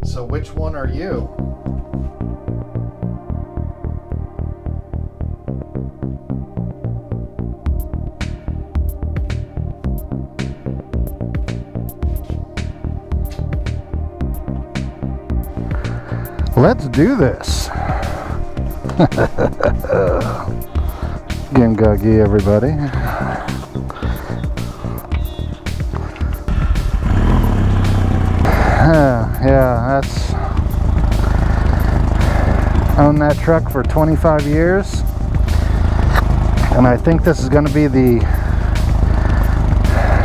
So which one are you? Let's do this. Gimgagi, everybody. Yeah, that's owned that truck for 25 years, and I think this is going to be the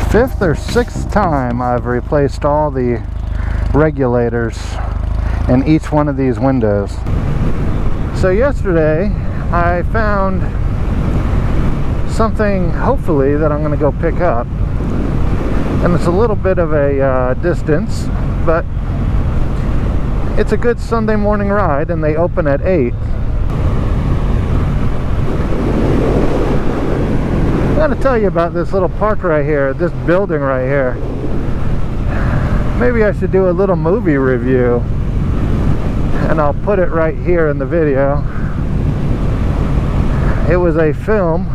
5th or 6th time I've replaced all the regulators in each one of these windows. So yesterday I found something, hopefully, that I'm going to go pick up, and it's a little bit of a distance, but it's a good Sunday morning ride, and they open at 8. I gotta tell you about this little park right here, this building right here. Maybe I should do a little movie review, and I'll put it right here in the video. It was a film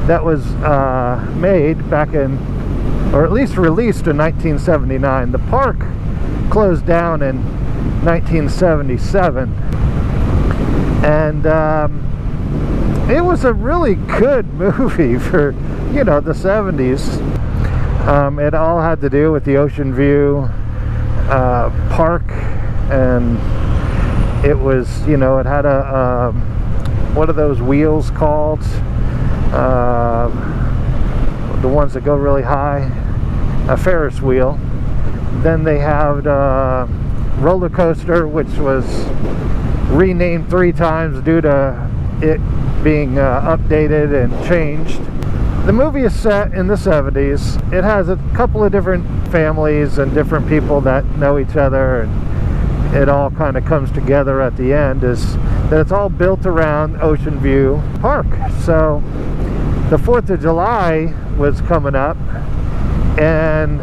that was made back in, or at least released in 1979. The park closed down in 1977, and it was a really good movie for, you know, the 70s. It all had to do with the Ocean View park, and it was, you know, it had a what are those wheels called? The ones that go really high, a Ferris wheel. Then they had a roller coaster, which was renamed 3 times due to it being updated and changed. The movie is set in the 70s. It has a couple of different families and different people that know each other, and it all kind of comes together at the end, is that it's all built around Ocean View Park. So the 4th of July was coming up, and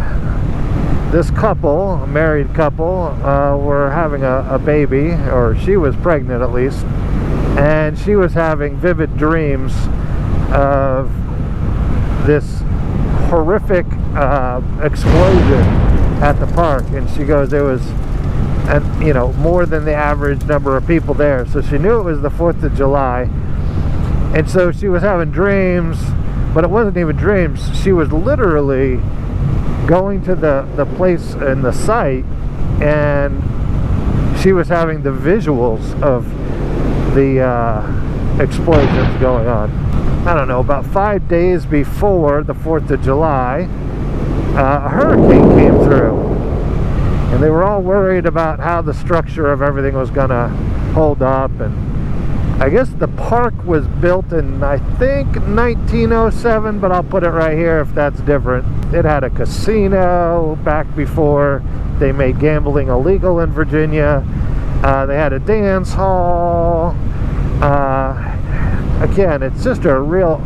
this couple, a married couple, were having a baby, or she was pregnant at least, and she was having vivid dreams of this horrific explosion at the park. And she goes, there was, you know, more than the average number of people there. So she knew it was the 4th of July, and so she was having dreams, but it wasn't even dreams. She was literally going to the place and the site, and she was having the visuals of the explosions going on. I don't know, about 5 days before the 4th of July, a hurricane came through, and they were all worried about how the structure of everything was gonna hold up. And I guess the park was built in, I think, 1907, but I'll put it right here if that's different. It had a casino back before they made gambling illegal in Virginia. They had a dance hall. Again, it's just a real...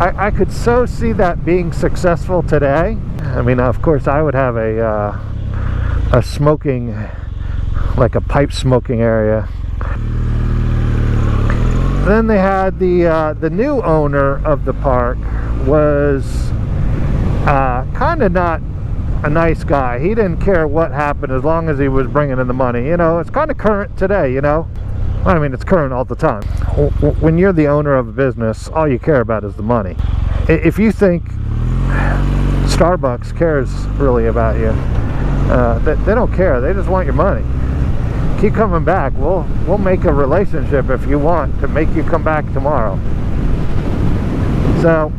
I could so see that being successful today. I mean, of course, I would have a smoking, like a pipe smoking area. Then they had the new owner of the park was kind of not a nice guy. He didn't care what happened as long as he was bringing in the money. You know, it's kind of current today, you know. I mean, it's current all the time. When you're the owner of a business, all you care about is the money. If you think Starbucks cares really about you, they don't care. They just want your money. Keep coming back. We'll make a relationship if you want to make you come back tomorrow. So,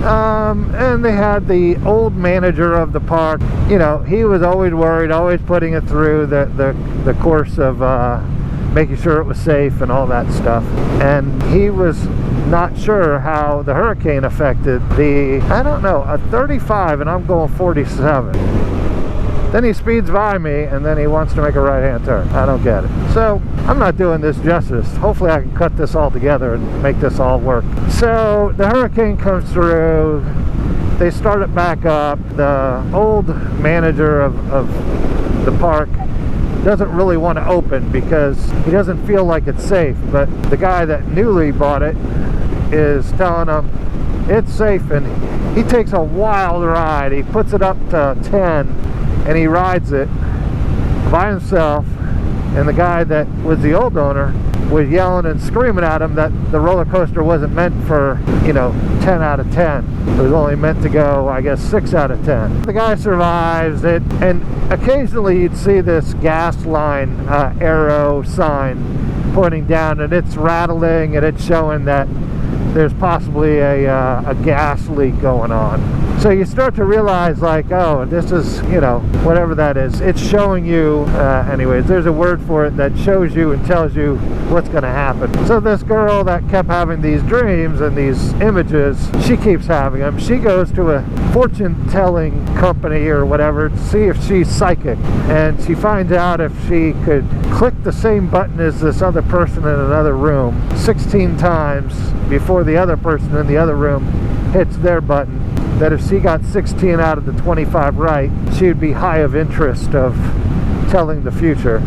and they had the old manager of the park. You know, he was always worried, always putting it through the course of making sure it was safe and all that stuff. And he was not sure how the hurricane affected the, I don't know, a 35, and I'm going 47. Then he speeds by me, and then he wants to make a right-hand turn. I don't get it. So I'm not doing this justice. Hopefully I can cut this all together and make this all work. So the hurricane comes through. they start it back up. The old manager of the park doesn't really want to open because he doesn't feel like it's safe, but the guy that newly bought it is telling him it's safe, and he takes a wild ride. He puts it up to 10 and he rides it by himself, and the guy that was the old owner was yelling and screaming at him that the roller coaster wasn't meant for, you know, 10 out of 10. It was only meant to go, I guess, 6 out of 10. The guy survives it, and occasionally you'd see this gas line arrow sign pointing down, and it's rattling, and it's showing that there's possibly a gas leak going on. So you start to realize, like, oh, this is, you know, whatever that is, it's showing you, anyways, there's a word for it that shows you and tells you what's going to happen. So this girl that kept having these dreams and these images, she keeps having them. She goes to a fortune-telling company or whatever to see if she's psychic, and she finds out if she could click the same button as this other person in another room 16 times before the other person in the other room hits their button, that if she got 16 out of the 25 right, she would be high of interest of telling the future.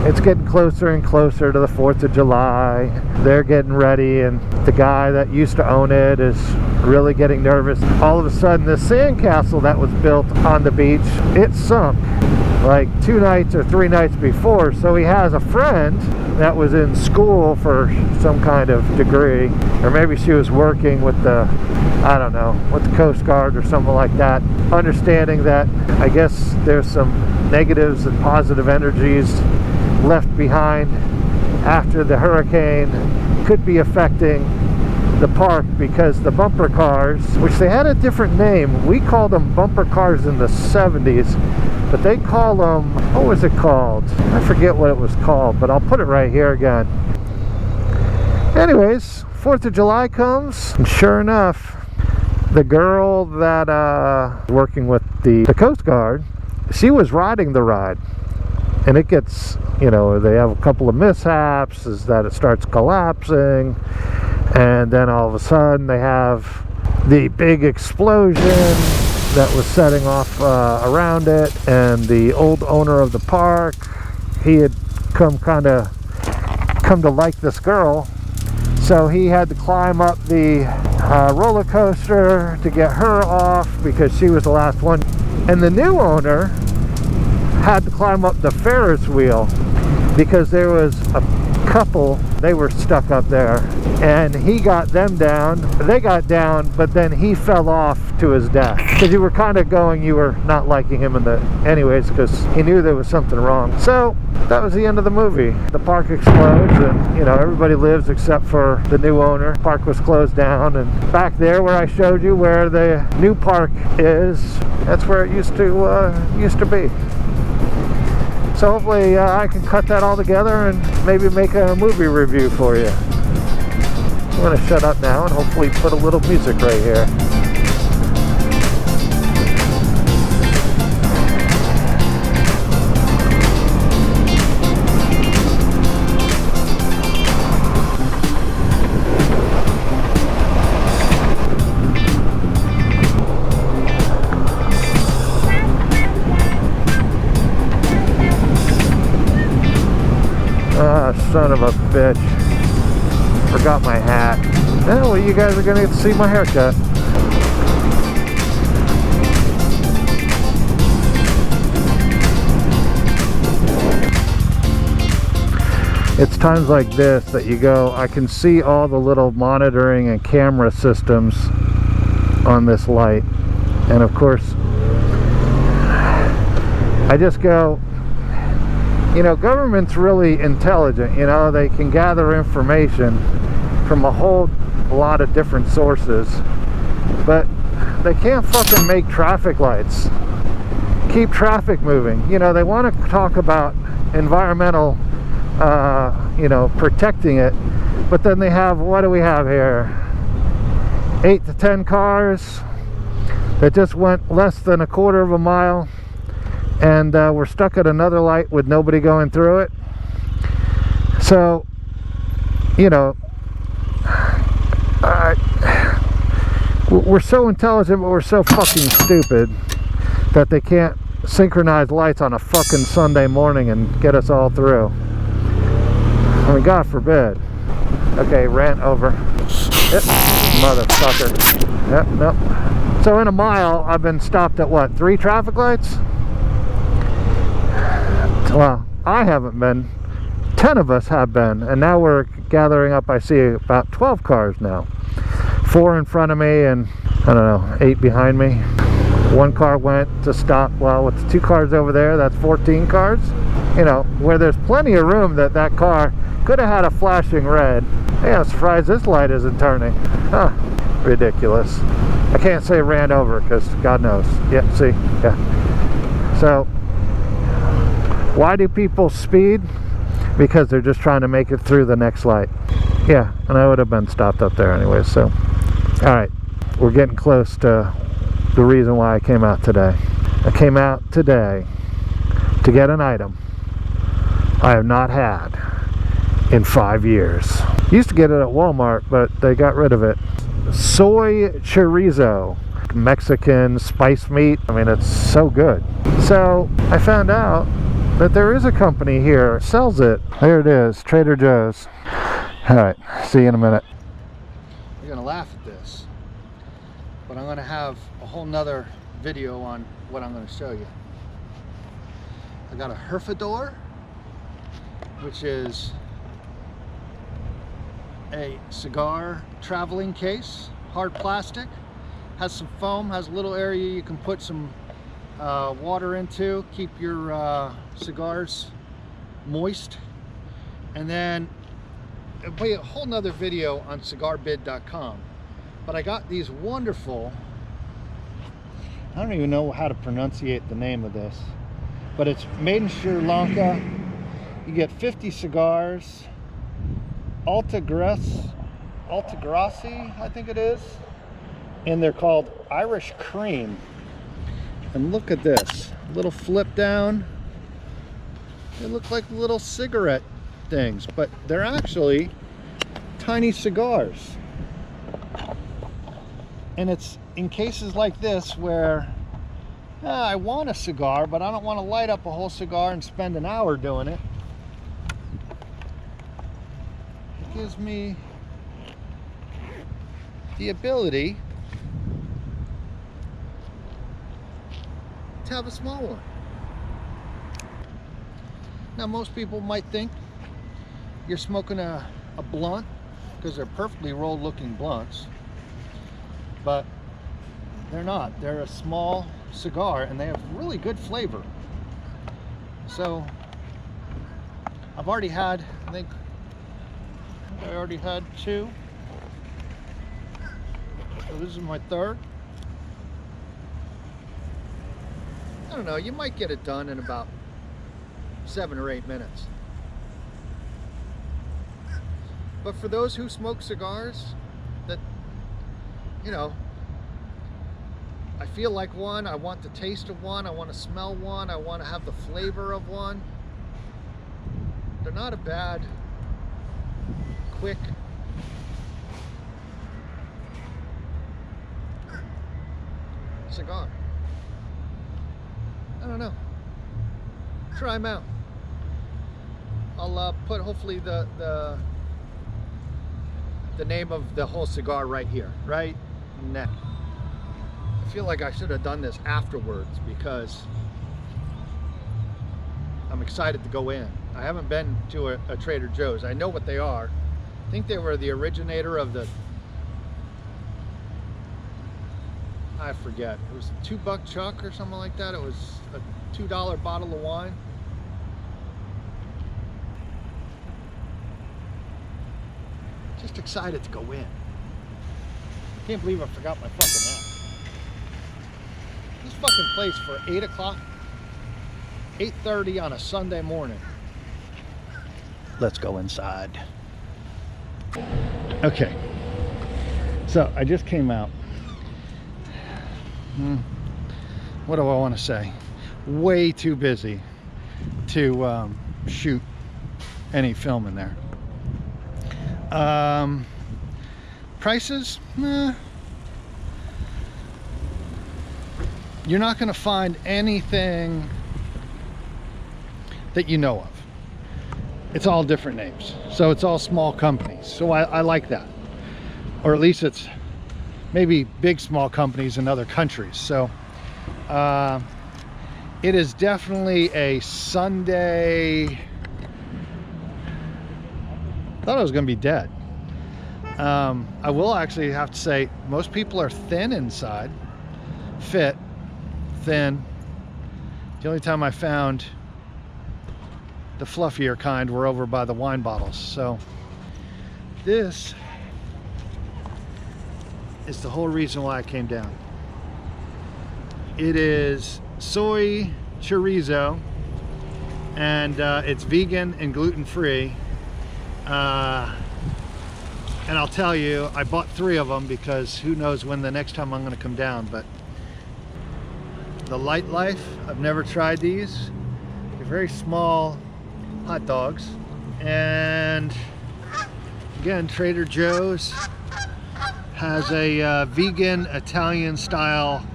It's getting closer and closer to the 4th of July. They're getting ready, and the guy that used to own it is really getting nervous. All of a sudden, the sandcastle that was built on the beach, it sunk like 2 nights or 3 nights before. So he has a friend that was in school for some kind of degree, or maybe she was working with the, I don't know, with the Coast Guard or something like that, understanding that I guess there's some negatives and positive energies left behind after the hurricane could be affecting the park, because the bumper cars, which they had a different name, we called them bumper cars in the 70s, but they call them, what was it called? I forget what it was called, but I'll put it right here again. Anyways, 4th of July comes, and sure enough, the girl that working with the Coast Guard, she was riding the ride, and it gets, you know, they have a couple of mishaps, is that it starts collapsing, and then all of a sudden they have the big explosion that was setting off around it, and the old owner of the park, he had come to like this girl, so he had to climb up the roller coaster to get her off because she was the last one, and the new owner had to climb up the Ferris wheel because there was a couple, they were stuck up there, and he got them down, they got down, but then he fell off to his death because you were kind of going, you were not liking him in the anyways, because he knew there was something wrong. So that was the end of the movie. The park explodes, and you know, everybody lives except for the new owner. The park was closed down, and back there where I showed you where the new park is, that's where it used to be. So hopefully I can cut that all together and maybe make a movie review for you. I'm going to shut up now and hopefully put a little music right here. Son of a bitch. Forgot my hat. Oh, well, you guys are going to get to see my haircut. It's times like this that you go, I can see all the little monitoring and camera systems on this light. And of course, I just go, you know, government's really intelligent. You know, they can gather information from a whole lot of different sources, but they can't fucking make traffic lights keep traffic moving. You know, they want to talk about environmental, you know, protecting it, but then they have, what do we have here? 8 to 10 cars that just went less than a quarter of a mile, and we're stuck at another light with nobody going through it. So, you know, We're so intelligent, but we're so fucking stupid that they can't synchronize lights on a fucking Sunday morning and get us all through. I mean, God forbid. Okay, ran over. Yep, motherfucker. Yep, nope. So in a mile, I've been stopped at what, 3 traffic lights? Well, I haven't been. 10 of us have been, and now we're gathering up. I see about 12 cars now. 4 in front of me and, I don't know, 8 behind me. 1 car went to stop. Well, with 2 cars over there, that's 14 cars. You know, where there's plenty of room that car could have had a flashing red. Hey, I'm surprised this light isn't turning. Huh, ridiculous. I can't say ran over because God knows. Yeah, see, yeah. So, why do people speed? Because they're just trying to make it through the next light. Yeah, and I would have been stopped up there anyway, so. Alright, we're getting close to the reason why I came out today. I came out today to get an item I have not had in 5 years. Used to get it at Walmart, but they got rid of it. Soy chorizo. Mexican spice meat. I mean, it's so good. So, I found out that there is a company here that sells it. There it is, Trader Joe's. Alright, see you in a minute. You're gonna laugh at this, but I'm gonna have a whole nother video on what I'm gonna show you. I got a Herfador, which is a cigar traveling case, hard plastic, has some foam, has a little area you can put some water into, keep your cigars moist. And then I'll play a whole nother video on cigarbid.com, but I got these wonderful, I don't even know how to pronunciate the name of this, but it's made in Sri Lanka. You get 50 cigars, Altagrassi, I think it is, and they're called Irish Cream. And look at this, little flip down. They look like little cigarette things, but they're actually tiny cigars. And it's in cases like this where I want a cigar, but I don't want to light up a whole cigar and spend an hour doing it. It gives me the ability to have a small one. Now, most people might think you're smoking a blunt because they're perfectly rolled looking blunts, but they're not. They're a small cigar and they have really good flavor. So I've already had, I think I already had 2, so this is my 3rd. I don't know, you might get it done in about 7 or 8 minutes. But for those who smoke cigars, that, you know, I feel like one, I want the taste of one, I want to smell one, I want to have the flavor of one. They're not a bad, quick cigar. I don't know. Try them out. I'll put hopefully the name of the whole cigar right here, right now. I feel like I should have done this afterwards because I'm excited to go in. I haven't been to a Trader Joe's. I know what they are. I think they were the originator of the, I forget, it was a $2 chuck or something like that. It was a $2 bottle of wine. Just excited to go in. Can't believe I forgot my fucking app. This fucking place for 8 o'clock, 8:30 on a Sunday morning. Let's go inside. Okay, so I just came out. What do I want to say? Way too busy to shoot any film in there. Prices, you're not going to find anything that you know of. It's all different names. So it's all small companies. So I like that. Or at least it's maybe big small companies in other countries. So it is definitely a Sunday. I thought I was going to be dead. I will actually have to say most people are thin inside. Fit, thin. The only time I found the fluffier kind were over by the wine bottles. So this is the whole reason why I came down. It is soy chorizo, and it's vegan and gluten-free. And I'll tell you, I bought 3 of them because who knows when the next time I'm going to come down. But the Light Life, I've never tried these. They're very small hot dogs. And again, Trader Joe's has a vegan Italian style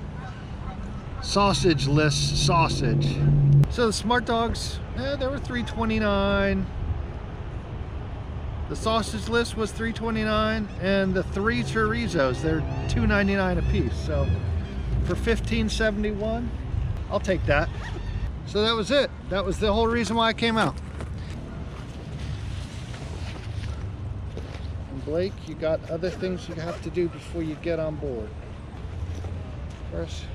sausage-less sausage. So the Smart Dogs, they were $3.29. The sausage list was $3.29, and the 3 chorizos, they're $2.99 a piece. So for $15.71, I'll take that. So that was it. That was the whole reason why I came out. And Blake, you got other things you have to do before you get on board. First,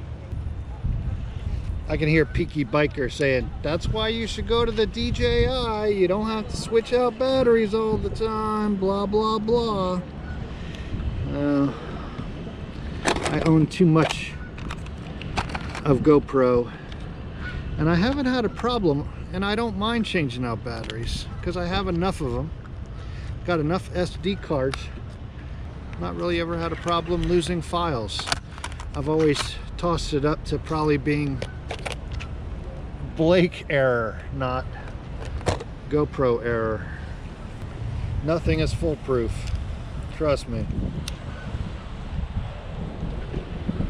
I can hear Peaky Biker saying, that's why you should go to the DJI. You don't have to switch out batteries all the time, blah, blah, blah. I own too much of GoPro, and I haven't had a problem, and I don't mind changing out batteries because I have enough of them. Got enough SD cards. Not really ever had a problem losing files. I've always tossed it up to probably being Blake error, not GoPro error. Nothing is foolproof, trust me.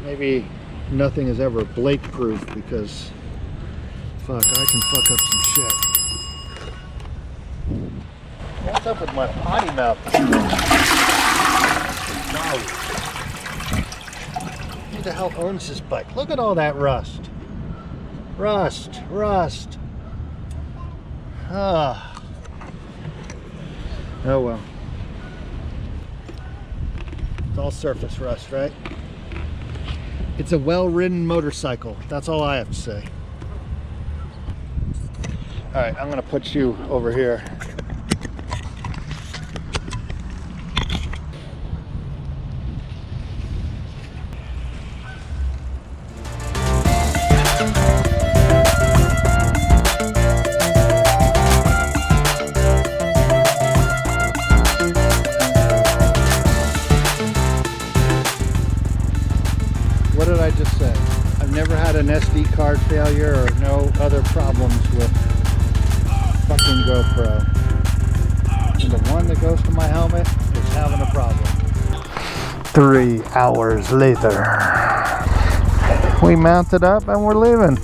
Maybe nothing is ever Blake proof because fuck, I can fuck up some shit. What's up with my potty mouth? Who the hell owns this bike? Look at all that rust. Rust. Ah. Oh well. It's all surface rust, right? It's a well-ridden motorcycle. That's all I have to say. All right, I'm gonna put you over here. What did I just say? I've never had an SD card failure or no other problems with fucking GoPro. And the one that goes to my helmet is having a problem. 3 hours later. We mounted up and we're leaving.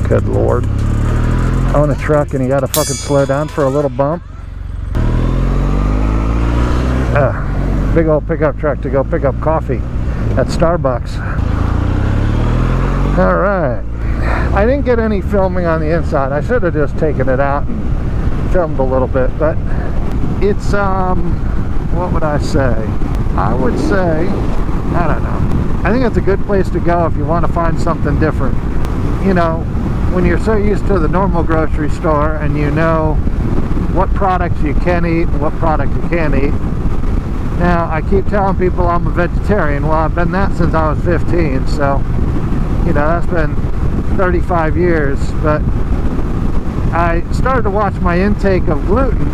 Good Lord. I own a truck and you gotta fucking slow down for a little bump. Big old pickup truck to go pick up coffee at Starbucks. All right. I didn't get any filming on the inside. I should have just taken it out and filmed a little bit, but it's, what would I say? I would say, I don't know. I think it's a good place to go if you want to find something different. You know, when you're so used to the normal grocery store and you know what products you can eat and what product you can't eat. Now, I keep telling people I'm a vegetarian. Well, I've been that since I was 15, so, you know, that's been 35 years, but I started to watch my intake of gluten.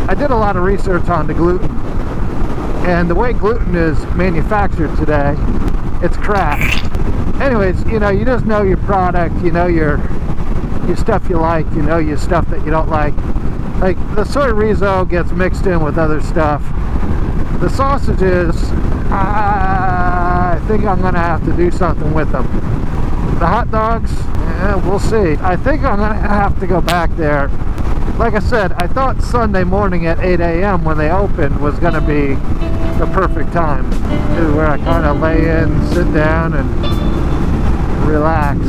I did a lot of research on the gluten, and the way gluten is manufactured today, it's crap. Anyways, you know, you just know your product, you know your stuff you like, you know your stuff that you don't like. Like the soy chorizo gets mixed in with other stuff, The sausages, I think I'm gonna have to do something with them. The hot dogs, we'll see. I think I'm gonna have to go back there. Like I said, I thought Sunday morning at 8 a.m. when they opened was gonna be the perfect time. This is where I kind of lay in, sit down, and relax.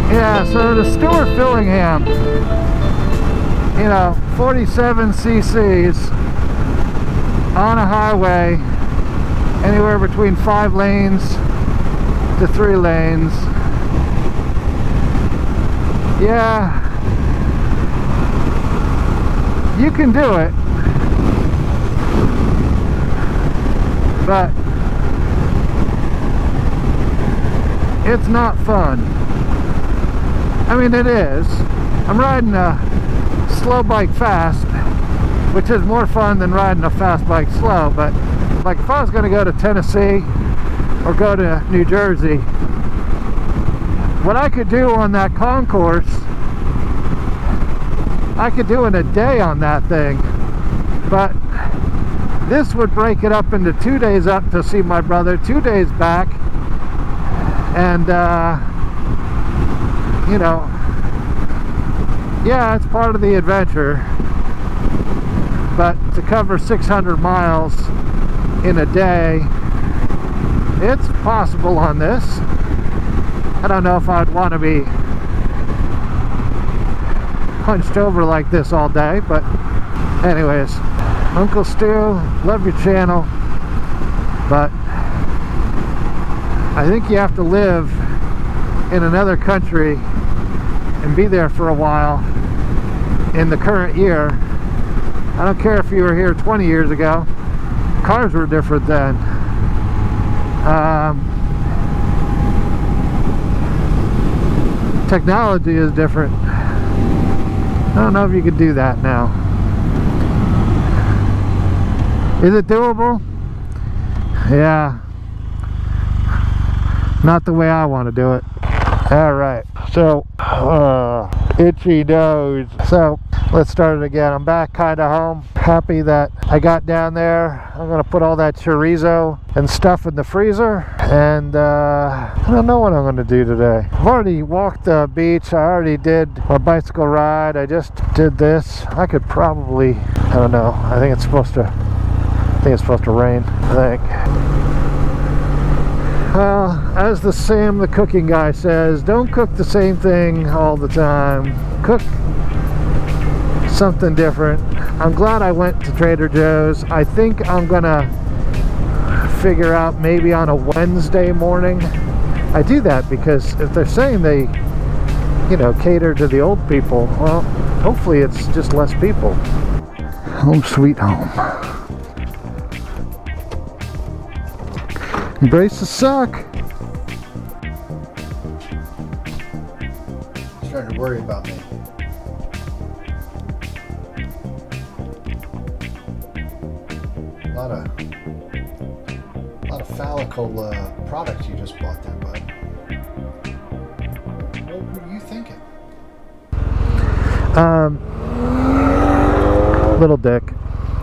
Yeah, so the Stuart Fillingham, you know, 47 cc's on a highway, anywhere between 5 lanes to 3 lanes. Yeah, you can do it, but it's not fun. I mean, it is. I'm riding a slow bike fast, which is more fun than riding a fast bike slow, but like if I was going to go to Tennessee or go to New Jersey, what I could do on that concourse, I could do in a day on that thing. But this would break it up into 2 days up to see my brother, 2 days back, and you know, yeah, it's part of the adventure, but to cover 600 miles in a day, it's possible on this. I don't know if I'd want to be hunched over like this all day, but anyways, Uncle Stu, love your channel, but I think you have to live in another country and be there for a while in the current year. I don't care if you were here 20 years ago. Cars were different then. Technology is different. I don't know if you could do that now. Is it doable? Yeah. Not the way I want to do it. Alright, so itchy nose. So let's start it again. I'm back kind of home. Happy that I got down there. I'm gonna put all that chorizo and stuff in the freezer, and I don't know what I'm gonna do today. I've already walked the beach. I already did my bicycle ride. I just did this. I could probably, I don't know, I think it's supposed to rain, I think. Well, as the Sam the cooking guy says, don't cook the same thing all the time. Cook something different. I'm glad I went to Trader Joe's. I think I'm gonna figure out maybe on a Wednesday morning. I do that because if they're saying they, you know, cater to the old people, well, hopefully it's just less people. Home sweet home. Embrace the suck. He's starting to worry about me. A lot of phallical products you just bought there, bud. What were you thinking? Little dick.